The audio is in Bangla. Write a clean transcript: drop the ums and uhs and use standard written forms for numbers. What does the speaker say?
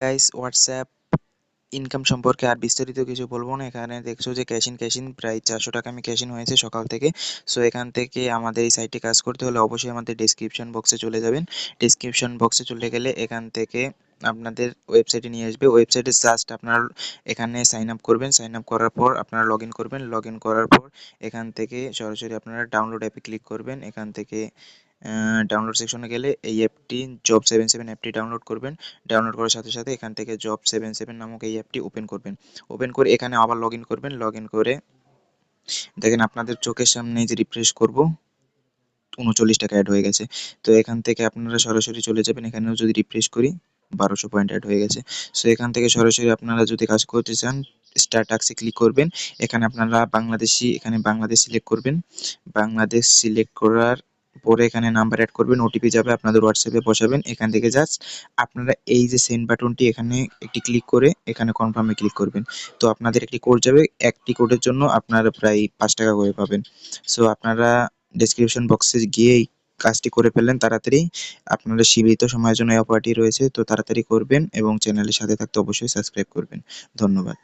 গাইস, হোয়াটসঅ্যাপ ইনকাম সম্পর্কে আর বিস্তারিত কিছু বলবো না। এখানে দেখছো যে ক্যাশ ইন প্রায় 400 টাকা আমি ক্যাশ ইন হয়েছে সকাল থেকে। সো এখান থেকে আমাদের এই সাইটে কাজ করতে হলে অবশ্যই আমাদের ডেসক্রিপশন বক্সে চলে যাবেন। ডেসক্রিপশন বক্সে চলে গেলে এখান থেকে আপনাদের ওয়েবসাইটে নিয়ে আসবে। ওয়েবসাইটে জাস্ট আপনার এখানে সাইন আপ করবেন। সাইন আপ করার পর আপনারা লগ ইন করবেন। লগ ইন করার পর এখান থেকে সরাসরি আপনারা ডাউনলোড অ্যাপে ক্লিক করবেন। এখান থেকে ডাউনলোড সেকশনে গেলে এই অ্যাপটি জব77 অ্যাপটি ডাউনলোড করবেন। ডাউনলোড করার সাথে সাথে এখান থেকে জব77 নামক এই অ্যাপটি ওপেন করবেন। ওপেন করে এখানে আবার লগ ইন করবেন। লগ ইন করে দেখেন আপনাদের চোখের সামনে যে রিফ্রেশ করব 39 টাকা অ্যাড হয়ে গেছে। তো এখান থেকে আপনারা সরাসরি চলে যাবেন। এখানেও যদি রিফ্রেশ করি 1200 পয়েন্ট অ্যাড হয়ে গেছে। সো এখান থেকে সরাসরি আপনারা যদি কাজ করতে চান স্টার্ট টাস্কে ক্লিক করবেন। এখানে আপনারা বাংলাদেশ সিলেক্ট করবেন। বাংলাদেশ সিলেক্ট করার পরে এখানে নাম্বার অ্যাড করবেন। ওটিপি যাবে আপনাদের হোয়াটসঅ্যাপে বসাবেন। এখান থেকে জাস্ট আপনারা এই যে সেন্ড বাটনটি এখানে একটি ক্লিক করে এখানে কনফার্মে ক্লিক করবেন। তো আপনাদের একটি কোড যাবে। একটি কোডের জন্য আপনারা প্রায় 5 টাকা করে পাবেন। সো আপনারা ডেসক্রিপশন বক্সে গিয়ে এই কাজটি করে ফেললেন তাড়াতাড়ি। আপনাদের সীমিত সময়ের জন্য এই অফারটি রয়েছে, তো তাড়াতাড়ি করবেন এবং চ্যানেলের সাথে থাকতে অবশ্যই সাবস্ক্রাইব করবেন। ধন্যবাদ।